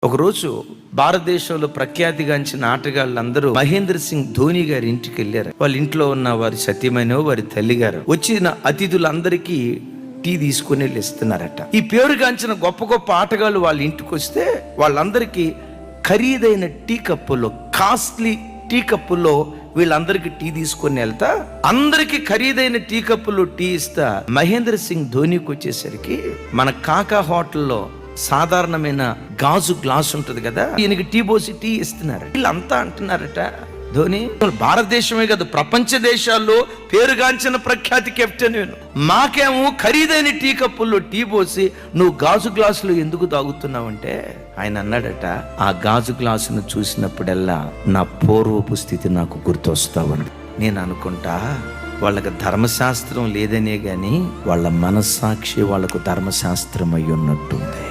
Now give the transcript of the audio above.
ఒకరోజు భారతదేశంలో ప్రఖ్యాతిగాంచిన ఆటగాళ్ళందరూ మహేంద్ర సింగ్ ధోని గారి ఇంటికి వెళ్ళారు. వాళ్ళ ఇంట్లో ఉన్న వారి సత్యమైన వారి తల్లి గారు వచ్చిన అతిథులందరికీ టీ తీసుకుని వెళ్ళి ఇస్తున్నారట. ఈ పేరుగాంచిన గొప్ప గొప్ప ఆటగాళ్ళు వాళ్ళ ఇంటికి వస్తే వాళ్ళందరికీ ఖరీదైన టీ కప్పుల్లో, కాస్ట్లీ టీ కప్పుల్లో వీళ్ళందరికీ టీ తీసుకొని వెళ్తా, అందరికి ఖరీదైన టీ కప్పుల్లో టీ ఇస్తా మహేంద్ర సింగ్ ధోనికి వచ్చేసరికి మన కాకా హోటల్లో సాధారణమైన గాజు గ్లాస్ ఉంటుంది కదా, ఈయనకి టీ పోసి టీ ఇస్తున్నారు. వీళ్ళంతా అంటున్నారట, ధోని భారతదేశమే కదా ప్రపంచ దేశాల్లో పేరుగాంచిన ప్రఖ్యాతి కెప్టెన్, మాకేమో ఖరీదైన టీ కప్పుల్లో టీ పోసి నువ్వు గాజు గ్లాసులో ఎందుకు తాగుతున్నావంటే, ఆయన అన్నాడట, ఆ గాజు గ్లాసును చూసినప్పుడల్లా నా పూర్వపు స్థితి నాకు గుర్తొస్తావని. నేను అనుకుంటా వాళ్ళకి ధర్మశాస్త్రం లేదనే గాని వాళ్ళ మనస్సాక్షి వాళ్ళకు ధర్మశాస్త్రం అయి ఉన్నట్టుంది.